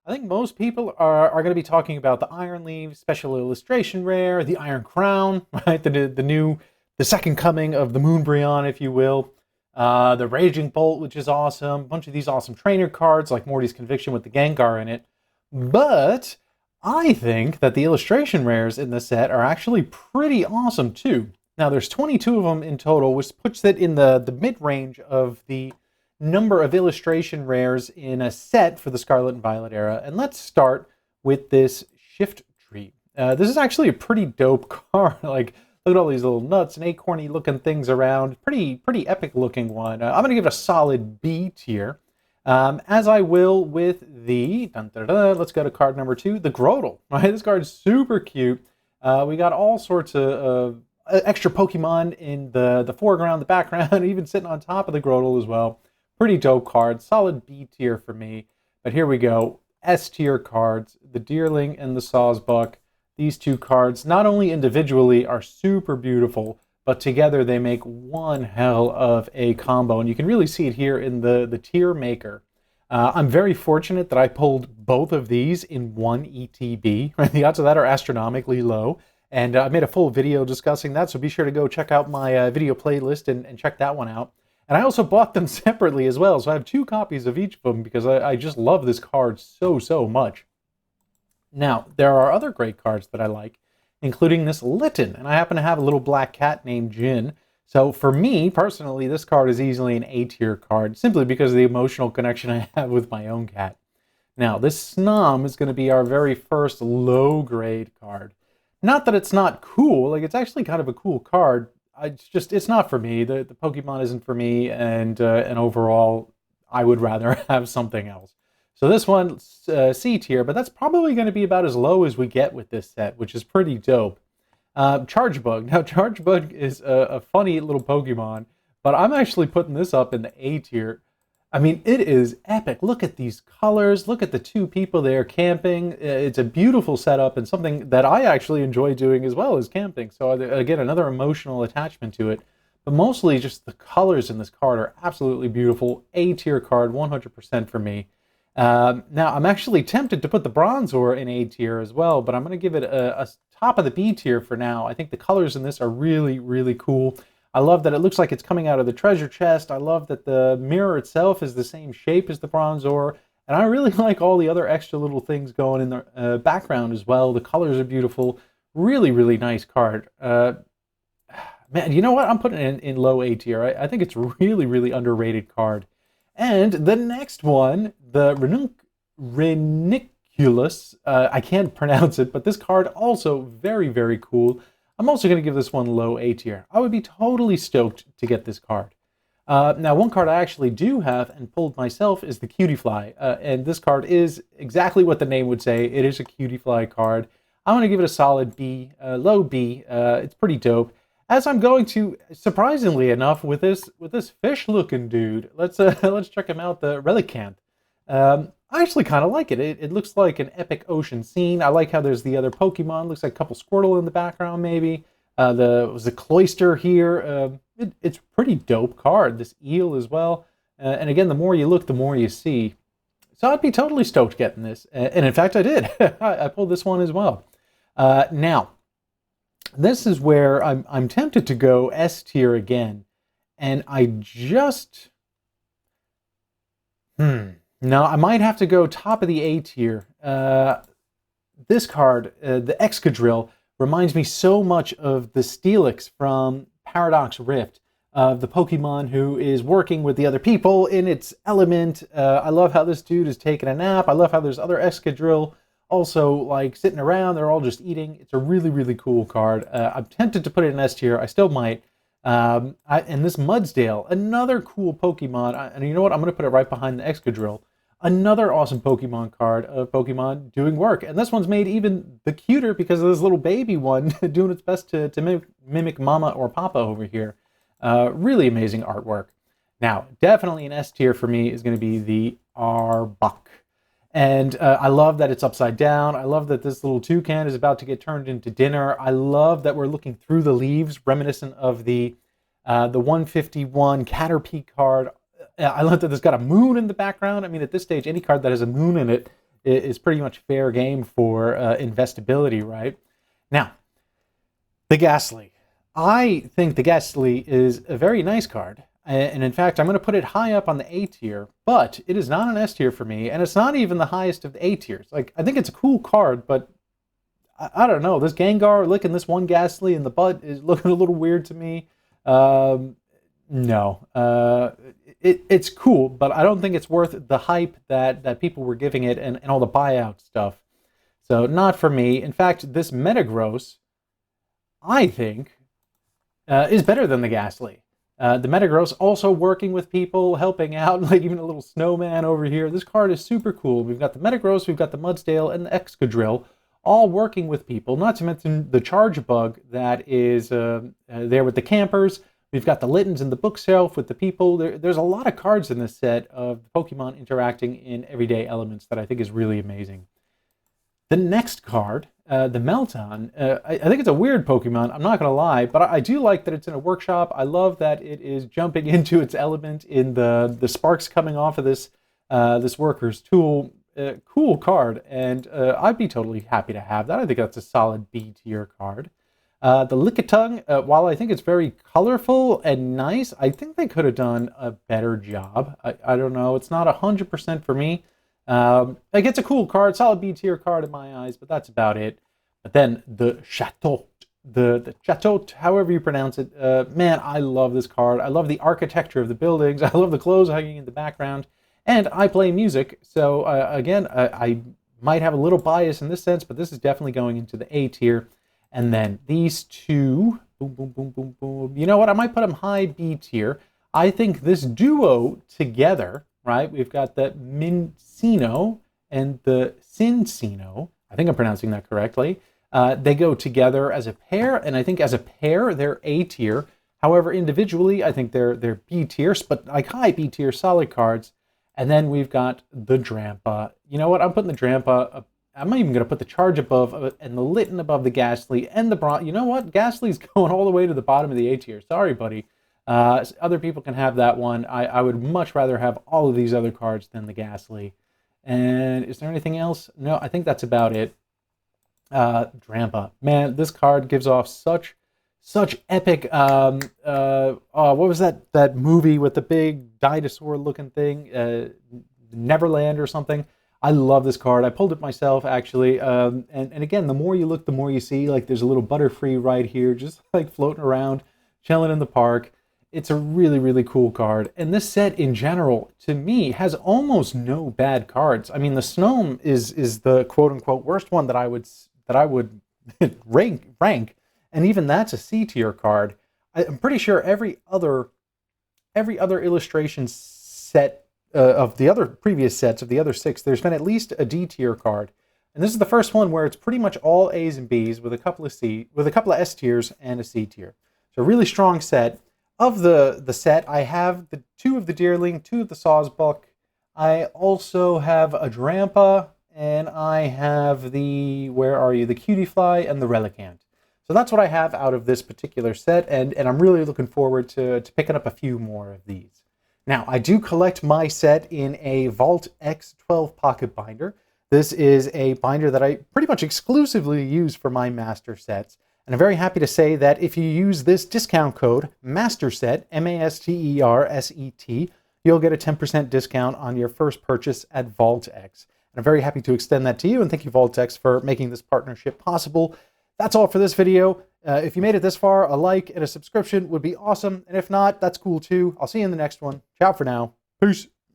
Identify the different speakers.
Speaker 1: I think most people are going to be talking about the Iron Leaf, Special Illustration Rare, the Iron Crown, right? The second coming of the Moonbryon, if you will. The Raging Bolt, which is awesome. A bunch of these awesome trainer cards, like Morty's Conviction with the Gengar in it. But I think that the illustration rares in the set are actually pretty awesome too. Now, there's 22 of them in total, which puts it in the mid-range of the number of illustration rares in a set for the Scarlet and Violet era. And let's start with this Shift Tree. This is actually a pretty dope card. Like, look at all these little nuts and acorny looking things around. Pretty epic looking one. I'm going to give it a solid B tier. As I will with the, let's go to card number 2, the Grotle. Right, this card's super cute. We got all sorts of extra Pokemon in the foreground, the background, even sitting on top of the Grotle as well. Pretty dope card, solid B tier for me. But here we go, S tier cards, the Deerling and the Sawsbuck. These two cards, not only individually, are super beautiful, but together they make one hell of a combo. And you can really see it here in the tier maker. I'm very fortunate that I pulled both of these in one ETB. Right? The odds of that are astronomically low. And I made a full video discussing that, so be sure to go check out my video playlist and check that one out. And I also bought them separately as well, so I have 2 copies of each of them because I just love this card so much. Now, there are other great cards that I like, including this Litten, and I happen to have a little black cat named Jin. So for me, personally, this card is easily an A tier card, simply because of the emotional connection I have with my own cat. Now, this Snom is going to be our very first low-grade card. Not that it's not cool, like, it's actually kind of a cool card. It's not for me. The Pokemon isn't for me, and overall, I would rather have something else. So this one's C tier, but that's probably going to be about as low as we get with this set, which is pretty dope. Chargebug. Now, Chargebug is a funny little Pokemon, but I'm actually putting this up in the A tier. I mean, it is epic. Look at these colors. Look at the 2 people there camping. It's a beautiful setup and something that I actually enjoy doing as well as camping. So again, another emotional attachment to it. But mostly just the colors in this card are absolutely beautiful. A tier card, 100% for me. Now, I'm actually tempted to put the Bronzor in A tier as well, but I'm going to give it a top of the B tier for now. I think the colors in this are really cool. I love that it looks like it's coming out of the treasure chest. I love that the mirror itself is the same shape as the Bronzor. And I really like all the other extra little things going in the background as well. The colors are beautiful. Really nice card. Man, you know what? I'm putting it in low A tier. I think it's really underrated card. And the next one, the Reniculus, I can't pronounce it, but this card also very cool. I'm also going to give this one low A tier. I would be totally stoked to get this card. Now, one card I actually do have and pulled myself is the Cutiefly. And this card is exactly what the name would say. It is a Cutiefly card. I'm going to give it a solid B, low B. It's pretty dope. As I'm going to, surprisingly enough, with this fish-looking dude. Let's check him out, the Relicanth. I actually kind of like it. It looks like an epic ocean scene. I like how there's the other Pokemon. Looks like a couple Squirtle in the background, maybe. The Cloyster here. It's a pretty dope card. This eel as well. And again, the more you look, the more you see. So I'd be totally stoked getting this. And in fact, I did. I pulled this one as well. Now, this is where I'm tempted to go S tier again. And I just... No, I might have to go top of the A tier. This card, the Excadrill, reminds me so much of the Steelix from Paradox Rift, of the Pokemon who is working with the other people in its element. I love how this dude is taking a nap. I love how there's other Excadrill also like sitting around. They're all just eating. It's a really cool card. I'm tempted to put it in S tier. I still might. And this Mudsdale, another cool Pokemon. And you know what? I'm going to put it right behind the Excadrill. Another awesome Pokemon card of Pokemon doing work. And this one's made even the cuter because of this little baby one doing its best to mimic Mama or Papa over here. Really amazing artwork. Now, definitely an S tier for me is going to be the Arbok. And I love that it's upside down. I love that this little toucan is about to get turned into dinner. I love that we're looking through the leaves, reminiscent of the 151 Caterpie card. I love that there's got a moon in the background. I mean, at this stage, any card that has a moon in it is pretty much fair game for investability, right? Now, the Ghastly. I think the Ghastly is a very nice card. And in fact, I'm going to put it high up on the A tier, but it is not an S tier for me, and it's not even the highest of the A tiers. Like, I think it's a cool card, but I don't know. This Gengar licking this one Ghastly in the butt is looking a little weird to me. No. It's cool, but I don't think it's worth the hype that people were giving it and all the buyout stuff. So, not for me. In fact, this Metagross, I think, is better than the Ghastly. The Metagross also working with people, helping out, like even a little snowman over here. This card is super cool. We've got the Metagross, we've got the Mudsdale, and the Excadrill, all working with people, not to mention the Charge Bug that is there with the campers. We've got the Littens in the bookshelf with the people. There's a lot of cards in this set of Pokemon interacting in everyday elements that I think is really amazing. The next card, the Melton, I think it's a weird Pokemon, I'm not going to lie, but I do like that it's in a workshop. I love that it is jumping into its element in the sparks coming off of this worker's tool. Cool card, and I'd be totally happy to have that. I think that's a solid B tier card. The Lickitung, while I think it's very colorful and nice, I think they could have done a better job. I don't know, it's not 100% for me. Like, it's a cool card, solid B tier card in my eyes, but that's about it. But then the Chateau, the Chateau, however you pronounce it, man, I love this card. I love the architecture of the buildings. I love the clothes hanging in the background. And I play music, so again, I might have a little bias in this sense, but this is definitely going into the A tier. And then these two, boom, boom, boom, boom, boom. You know what? I might put them high B tier. I think this duo together, right? We've got the Mincino and the Cincino. I think I'm pronouncing that correctly. They go together as a pair, and I think as a pair, they're A tier. However, individually, I think they're B tiers, but like high B tier, solid cards. And then we've got the Drampa. You know what? I'm putting the Drampa, I'm not even going to put the Charge above and the Litten above the Ghastly and the Bronze. You know what? Ghastly's going all the way to the bottom of the A tier. Sorry, buddy. Other people can have that one. I would much rather have all of these other cards than the Ghastly. And is there anything else? No, I think that's about it. Drampa. Man, this card gives off such epic, what was that movie with the big dinosaur looking thing, Neverland or something? I love this card. I pulled it myself, actually, and again, the more you look, the more you see. Like, there's a little Butterfree right here, just like floating around, chilling in the park. It's a really, really cool card, and this set in general, to me, has almost no bad cards. I mean, the Snom is the quote-unquote worst one that I would rank. And even that's a C tier card. I'm pretty sure every other illustration set of the other previous sets of the other 6, there's been at least a D tier card. And this is the first one where it's pretty much all A's and B's with a couple of S tiers and a C tier. So a really strong set. Of the set, I have the 2 of the Deerling, 2 of the Sawsbuck. I also have a Drampa, and I have the Cutiefly and the Relicanth. So that's what I have out of this particular set, and I'm really looking forward to picking up a few more of these. Now, I do collect my set in a Vault X 12 pocket binder. This is a binder that I pretty much exclusively use for my master sets, and I'm very happy to say that if you use this discount code, MASTERSET, MASTERSET, you'll get a 10% discount on your first purchase at Vault X. And I'm very happy to extend that to you, and thank you, Vault X, for making this partnership possible. That's all for this video. If you made it this far, a like and a subscription would be awesome. And if not, that's cool too. I'll see you in the next one. Ciao for now. Peace.